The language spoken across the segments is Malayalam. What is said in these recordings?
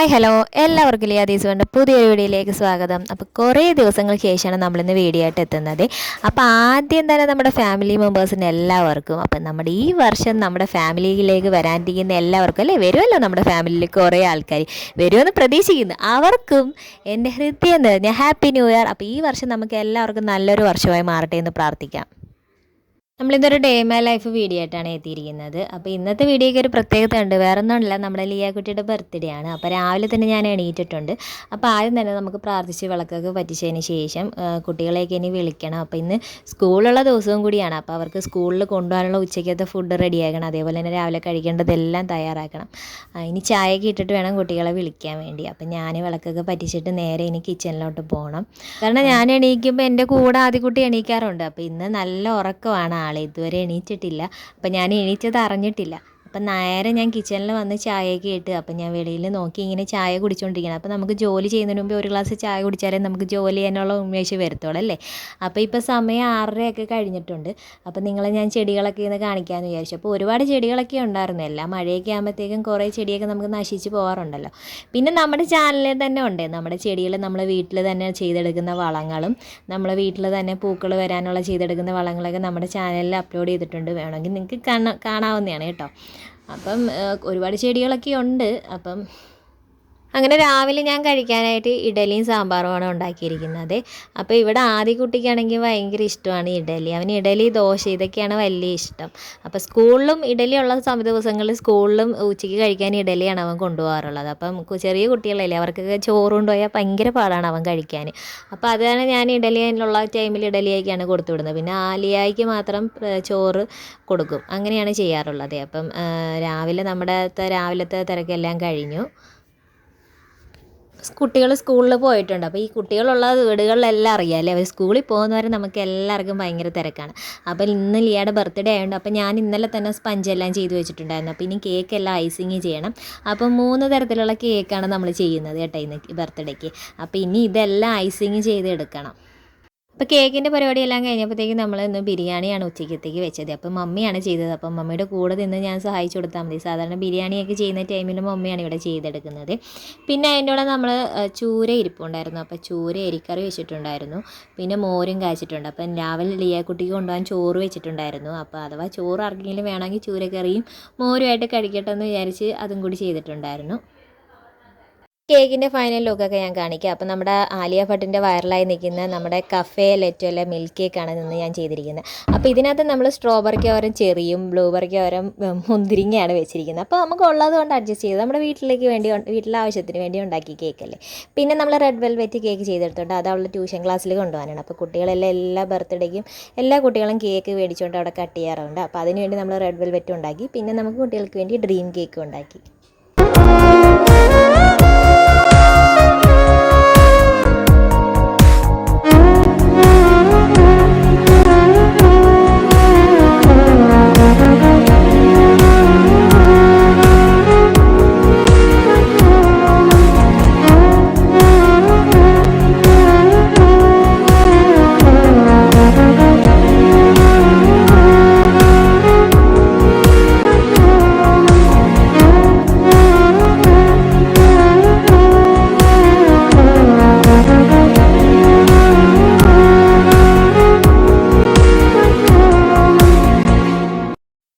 ഹായ് ഹലോ എല്ലാവർക്കും ലിയാദീസുകൊണ്ട് പുതിയൊരു വീഡിയോയിലേക്ക് സ്വാഗതം. അപ്പോൾ കുറേ ദിവസങ്ങൾക്ക് ശേഷമാണ് നമ്മളിന്ന് വീഡിയോ ആയിട്ട് എത്തുന്നത്. അപ്പോൾ ആദ്യം തന്നെ നമ്മുടെ ഫാമിലി മെമ്പേഴ്സിന് എല്ലാവർക്കും, അപ്പം നമ്മുടെ ഈ വർഷം നമ്മുടെ ഫാമിലിയിലേക്ക് വരാനിരിക്കുന്ന എല്ലാവർക്കും അല്ലേ, വരുമല്ലോ നമ്മുടെ ഫാമിലിയിൽ കുറേ ആൾക്കാർ വരുമെന്ന് പ്രതീക്ഷിക്കുന്നു. അവർക്കും എൻ്റെ ഹൃദയം നിറഞ്ഞ ഹാപ്പി ന്യൂ ഇയർ. അപ്പോൾ ഈ വർഷം നമുക്ക് എല്ലാവർക്കും നല്ലൊരു വർഷമായി മാറട്ടെ എന്ന് പ്രാർത്ഥിക്കാം. നമ്മളിതൊരു ഡേ മൈ ലൈഫ് വീഡിയോ ആയിട്ടാണ് എത്തിയിരിക്കുന്നത്. അപ്പോൾ ഇന്നത്തെ വീഡിയോയ്ക്ക് ഒരു പ്രത്യേകത ഉണ്ട്. വേറെ ഒന്നുമില്ല, നമ്മുടെ ലിയാക്കുട്ടിയുടെ ബർത്ത്ഡേ ആണ്. അപ്പോൾ രാവിലെ തന്നെ ഞാൻ എണീറ്റിട്ടുണ്ട്. അപ്പോൾ ആദ്യം തന്നെ നമുക്ക് പ്രാർത്ഥിച്ച് വിളക്കൊക്കെ പറ്റിച്ചതിന് ശേഷം കുട്ടികളെയൊക്കെ ഇനി വിളിക്കണം. അപ്പോൾ ഇന്ന് സ്കൂളുള്ള ദിവസവും കൂടിയാണ്. അപ്പോൾ അവർക്ക് സ്കൂളിൽ കൊണ്ടുപോകാനുള്ള ഉച്ചയ്ക്കത്തെ ഫുഡ് റെഡിയാക്കണം. അതേപോലെ തന്നെ രാവിലെ കഴിക്കേണ്ടതെല്ലാം തയ്യാറാക്കണം. ഇനി ചായയൊക്കെ ഇട്ടിട്ട് വേണം കുട്ടികളെ വിളിക്കാൻ വേണ്ടി. അപ്പം ഞാൻ വിളക്കൊക്കെ പറ്റിച്ചിട്ട് നേരെ ഇനി കിച്ചണിലോട്ട് പോകണം. കാരണം ഞാൻ എണീക്കുമ്പോൾ എൻ്റെ കൂടെ ആദ്യക്കുട്ടി എണീക്കാറുണ്ട്. അപ്പോൾ ഇന്ന് നല്ല ഉറക്കമാണ് ആളെ, ഇതുവരെ എണീറ്റിട്ടില്ല. അപ്പം ഞാൻ എണീറ്റത് അറിഞ്ഞിട്ടില്ല. അപ്പം നേരെ ഞാൻ കിച്ചണിൽ വന്ന് ചായയൊക്കെ ഇട്ട് അപ്പം ഞാൻ വെളിയിൽ നോക്കി ഇങ്ങനെ ചായ കുടിച്ചുകൊണ്ടിരിക്കണം. അപ്പോൾ നമുക്ക് ജോലി ചെയ്യുന്നതിന് മുമ്പ് ഒരു ഗ്ലാസ് ചായ കുടിച്ചാലേ നമുക്ക് ജോലി ചെയ്യാനുള്ള ഉന്മേഷം വരത്തുള്ളൂ അല്ലേ. അപ്പോൾ ഇപ്പോൾ സമയം 6:30 കഴിഞ്ഞിട്ടുണ്ട്. അപ്പോൾ നിങ്ങളെ ഞാൻ ചെടികളൊക്കെ ഇന്ന് കാണിക്കാമെന്ന് വിചാരിച്ചു. അപ്പോൾ ഒരുപാട് ചെടികളൊക്കെ ഉണ്ടായിരുന്നു. എല്ലാം മഴയൊക്കെ ആകുമ്പോഴത്തേക്കും കുറേ ചെടിയൊക്കെ നമുക്ക് നശിച്ച് പോകാറുണ്ടല്ലോ. പിന്നെ നമ്മുടെ ചാനലിൽ തന്നെ ഉണ്ട് നമ്മുടെ ചെടികൾ നമ്മൾ വീട്ടിൽ തന്നെ ചെയ്തെടുക്കുന്ന വളങ്ങളും നമ്മളെ വീട്ടിൽ തന്നെ പൂക്കൾ വരാനുള്ള ചെയ്തെടുക്കുന്ന വളങ്ങളൊക്കെ നമ്മുടെ ചാനലിൽ അപ്ലോഡ് ചെയ്തിട്ടുണ്ട്. വേണമെങ്കിൽ നിങ്ങൾക്ക് കാണാവുന്നതാണ് കേട്ടോ. അപ്പം ഒരുപാട് ചെടികളൊക്കെ ഉണ്ട്. അപ്പം അങ്ങനെ രാവിലെ ഞാൻ കഴിക്കാനായിട്ട് ഇഡലിയും സാമ്പാറുമാണ് ഉണ്ടാക്കിയിരിക്കുന്നത്. അപ്പോൾ ഇവിടെ ആദ്യക്കുട്ടിക്കാണെങ്കിൽ ഭയങ്കര ഇഷ്ടമാണ് ഇഡലി. അവന് ഇഡലി, ദോശ ഇതൊക്കെയാണ് വലിയ ഇഷ്ടം. അപ്പോൾ സ്കൂളിലും ഇഡലി ഉള്ള ദിവസങ്ങളിൽ സ്കൂളിലും ഉച്ചയ്ക്ക് കഴിക്കാൻ ഇഡലിയാണ് അവൻ കൊണ്ടുപോകാറുള്ളത്. അപ്പം ചെറിയ കുട്ടികളല്ലേ, അവർക്കൊക്കെ ചോറ് കൊണ്ടുപോയാൽ ഭയങ്കര പാടാണ് അവൻ കഴിക്കാൻ. അപ്പോൾ അതാണ് ഞാൻ ഇഡലിയുള്ള ടൈമിൽ ഇഡലിയൊക്കെയാണ് കൊടുത്തു വിടുന്നത്. പിന്നെ ആലിയായിക്ക് മാത്രം ചോറ് കൊടുക്കും. അങ്ങനെയാണ് ചെയ്യാറുള്ളത്. അപ്പം രാവിലത്തെ തിരക്കെല്ലാം കഴിഞ്ഞു. കുട്ടികൾ സ്കൂളിൽ പോയിട്ടുണ്ട്. അപ്പോൾ ഈ കുട്ടികളുള്ള വീടുകളിലെല്ലാം അറിയാം അല്ലേ, അവർ സ്കൂളിൽ പോകുന്നവരെ നമുക്ക് എല്ലാവർക്കും ഭയങ്കര തിരക്കാണ്. അപ്പോൾ ഇന്ന് ലിയയുടെ ബർത്ത്ഡേ ആയതുകൊണ്ട് അപ്പോൾ ഞാൻ ഇന്നലെ തന്നെ സ്പഞ്ചെല്ലാം ചെയ്ത് വെച്ചിട്ടുണ്ടായിരുന്നു. അപ്പോൾ ഇനി കേക്കെല്ലാം ഐസിങ് ചെയ്യണം. അപ്പോൾ 3 തരത്തിലുള്ള കേക്കാണ് നമ്മൾ ചെയ്യുന്നത് കേട്ടോ ഇന്ന് ബർത്ത്ഡേക്ക്. അപ്പോൾ ഇനി ഇതെല്ലാം ഐസിങ് ചെയ്ത് എടുക്കണം. അപ്പോൾ കേക്കിൻ്റെ പരിപാടിയെല്ലാം കഴിഞ്ഞപ്പോഴത്തേക്കും നമ്മൾ ഇന്ന് ബിരിയാണിയാണ് ഉച്ചയ്ക്കത്തേക്ക് വെച്ചത്. അപ്പം മമ്മിയാണ് ചെയ്തത്. അപ്പം മമ്മിയുടെ കൂടെ നിന്ന് ഞാൻ സഹായിച്ചു കൊടുത്താൽ മതി. സാധാരണ ബിരിയാണിയൊക്കെ ചെയ്യുന്ന ടൈമിൽ മമ്മിയാണ് ഇവിടെ ചെയ്തെടുക്കുന്നത്. പിന്നെ അതിൻ്റെ കൂടെ നമ്മൾ ചൂര ഇരിപ്പുണ്ടായിരുന്നു. അപ്പോൾ ചൂര എരിക്കറി വെച്ചിട്ടുണ്ടായിരുന്നു. പിന്നെ മോരും കാച്ചിട്ടുണ്ട്. അപ്പം രാവിലെ ലിയാക്കുട്ടിക്ക് കൊണ്ടുപോകാൻ ചോറ് വെച്ചിട്ടുണ്ടായിരുന്നു. അപ്പോൾ അഥവാ ചോറ് ആർക്കെങ്കിലും വേണമെങ്കിൽ ചൂരക്കറിയും മോരുമായിട്ട് കഴിക്കട്ടെ എന്ന് വിചാരിച്ച് അതും കൂടി ചെയ്തിട്ടുണ്ടായിരുന്നു. കേക്കിൻ്റെ ഫൈനൽ ലുക്കൊക്കെ ഞാൻ കാണിക്കാം. അപ്പോൾ നമ്മുടെ ആലിയ ഭട്ടിൻ്റെ വൈറലായി നിൽക്കുന്ന നമ്മുടെ കഫേ ലെറ്റോലെ മിൽക്ക് കേക്കാണ് നിന്ന് ഞാൻ ചെയ്തിരിക്കുന്നത്. അപ്പോൾ ഇതിനകത്ത് നമ്മൾ സ്ട്രോബെറിക്ക് ഓരം ചെറിയും ബ്ലൂബെറിക്ക് ഓരം മുന്തിരിങ്ങയാണ് വെച്ചിരിക്കുന്നത്. അപ്പോൾ നമുക്ക് ഉള്ളത് കൊണ്ട് അഡ്ജസ്റ്റ് ചെയ്ത് നമ്മുടെ വീട്ടിലെ ആവശ്യത്തിന് വേണ്ടി ഉണ്ടാക്കി കേക്കല്ലേ. പിന്നെ നമ്മൾ റെഡ് വെൽവെറ്റ് കേക്ക് ചെയ്തെടുത്തോണ്ട് അത് അവളുടെ ട്യൂഷൻ ക്ലാസ്സിൽ കൊണ്ടുപോകാനാണ്. അപ്പോൾ കുട്ടികളെല്ലാം എല്ലാ ബർത്ത്ഡേക്കും എല്ലാ കുട്ടികളും കേക്ക് മേടിച്ചുകൊണ്ട് അവിടെ കട്ട് ചെയ്യാറുണ്ട്. അപ്പോൾ അതിനുവേണ്ടി നമ്മൾ റെഡ് വെൽവെറ്റ് ഉണ്ടാക്കി. പിന്നെ നമുക്ക് കുട്ടികൾക്ക് വേണ്ടി ഡ്രീം കേക്ക് ഉണ്ടാക്കി.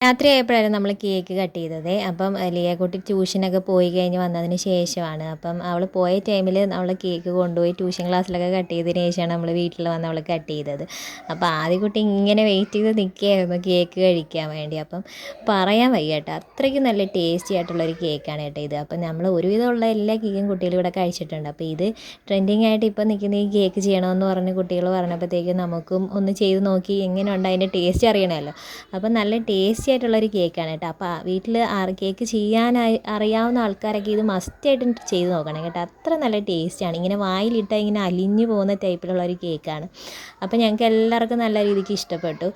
രാത്രി ആയപ്പോഴായിരുന്നു നമ്മൾ കേക്ക് കട്ട് ചെയ്തത്. അപ്പം ലിയാക്കുട്ടി ട്യൂഷനൊക്കെ പോയി കഴിഞ്ഞ് വന്നതിന് ശേഷമാണ്. അപ്പം അവൾ പോയ ടൈമിൽ നമ്മൾ കേക്ക് കൊണ്ടുപോയി ട്യൂഷൻ ക്ലാസ്സിലൊക്കെ കട്ട് ചെയ്തതിന് ശേഷമാണ് നമ്മൾ വീട്ടിൽ വന്ന് അവൾ കട്ട് ചെയ്തത്. അപ്പോൾ ആദ്യക്കുട്ടി ഇങ്ങനെ വെയിറ്റ് ചെയ്ത് നിൽക്കുകയായിരുന്നു കേക്ക് കഴിക്കാൻ വേണ്ടി. അപ്പം പറയാൻ വയ്യ കേട്ടോ, അത്രയ്ക്ക് നല്ല ടേസ്റ്റി ആയിട്ടുള്ളൊരു കേക്കാണ് കേട്ടോ ഇത്. അപ്പം നമ്മൾ ഒരുവിധമുള്ള എല്ലാ കേക്കും കുട്ടികൾ ഇവിടെ കഴിച്ചിട്ടുണ്ട്. അപ്പോൾ ഇത് ട്രെൻഡിങ് ആയിട്ട് ഇപ്പോൾ നിൽക്കുന്ന ഈ കേക്ക് ചെയ്യണമെന്ന് പറഞ്ഞ് കുട്ടികൾ പറഞ്ഞപ്പോഴത്തേക്കും നമുക്കും ഒന്ന് ചെയ്ത് നോക്കി എങ്ങനെയുണ്ട് അതിൻ്റെ ടേസ്റ്റ് അറിയണമല്ലോ. അപ്പം നല്ല ടേസ്റ്റി ആയിട്ടുള്ളൊരു കേക്കാണ് കേട്ടോ. അപ്പോൾ വീട്ടിൽ കേക്ക് അറിയാവുന്ന ആൾക്കാരൊക്കെ ഇത് മസ്റ്റായിട്ട് ചെയ്ത് നോക്കണം കേട്ടോ. അത്ര നല്ല ടേസ്റ്റാണ്. ഇങ്ങനെ വായിലിട്ടാൽ ഇങ്ങനെ അലിഞ്ഞു പോകുന്ന ടൈപ്പിലുള്ളൊരു കേക്കാണ്. അപ്പോൾ ഞങ്ങൾക്ക് എല്ലാവർക്കും നല്ല രീതിക്ക് ഇഷ്ടപ്പെട്ടു.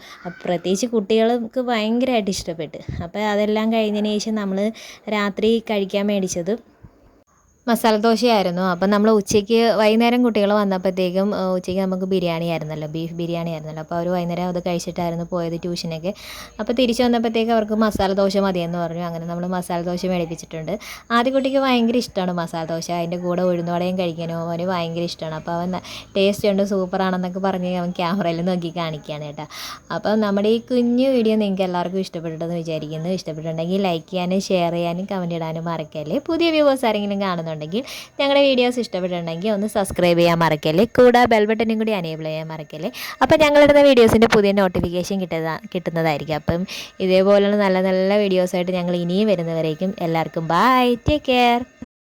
പ്രത്യേകിച്ച് കുട്ടികൾക്ക് ഭയങ്കരമായിട്ട് ഇഷ്ടപ്പെട്ടു. അപ്പോൾ അതെല്ലാം കഴിഞ്ഞതിന് ശേഷം നമ്മൾ രാത്രി കഴിക്കാൻ മേടിച്ചത് മസാല ദോശയായിരുന്നു. അപ്പം നമ്മൾ ഉച്ചയ്ക്ക് വൈകുന്നേരം കുട്ടികൾ വന്നപ്പോഴത്തേക്കും ഉച്ചയ്ക്ക് നമുക്ക് ബിരിയാണി ആയിരുന്നല്ലോ, ബീഫ് ബിരിയാണി ആയിരുന്നല്ലോ. അപ്പോൾ അവർ വൈകുന്നേരം അത് കഴിച്ചിട്ടായിരുന്നു പോയത് ട്യൂഷനൊക്കെ. അപ്പോൾ തിരിച്ച് വന്നപ്പോഴത്തേക്ക് അവർക്ക് മസാല ദോശ മതിയെന്ന് പറഞ്ഞു. അങ്ങനെ നമ്മൾ മസാല ദോശ മേടിപ്പിച്ചിട്ടുണ്ട്. ആദ്യ കുട്ടിക്ക് ഭയങ്കര ഇഷ്ടമാണ് മസാല ദോശ. അതിൻ്റെ കൂടെ ഉഴുന്നുവടയും കഴിക്കാനും അവന് ഭയങ്കര ഇഷ്ടമാണ്. അപ്പോൾ അവൻ ടേസ്റ്റ് ഉണ്ട്, സൂപ്പറാണെന്നൊക്കെ പറഞ്ഞ് അവൻ ക്യാമറയിൽ നോക്കി കാണിക്കുകയാണ് കേട്ടോ. അപ്പം നമ്മുടെ ഈ കുഞ്ഞു വീഡിയോ നിങ്ങൾക്ക് എല്ലാവർക്കും ഇഷ്ടപ്പെട്ടിട്ടെന്ന് വിചാരിക്കുന്നു. ഇഷ്ടപ്പെട്ടിട്ടുണ്ടെങ്കിൽ ലൈക്ക് ചെയ്യാനും ഷെയർ ചെയ്യാനും കമൻറ്റ് ഇടാനും മറക്കല്ലേ. പുതിയ വ്യൂവേഴ്സ് ആരെങ്കിലും കാണുന്നുണ്ടെങ്കിൽ ഞങ്ങളുടെ വീഡിയോസ് ഇഷ്ടപ്പെട്ടിട്ടുണ്ടെങ്കിൽ ഒന്ന് സബ്സ്ക്രൈബ് ചെയ്യാൻ മറക്കല്ലേ. കൂടെ ബെൽ ബട്ടനും കൂടി എനേബിൾ ചെയ്യാൻ മറക്കല്ലേ. അപ്പോൾ ഞങ്ങളിടുന്ന വീഡിയോസിൻ്റെ പുതിയ നോട്ടിഫിക്കേഷൻ കിട്ടുന്നതായിരിക്കും. അപ്പം ഇതേപോലെയുള്ള നല്ല നല്ല വീഡിയോസായിട്ട് ഞങ്ങൾ ഇനിയും വരുന്നവരേക്കും എല്ലാവർക്കും ബൈ, ടേക്ക് കെയർ.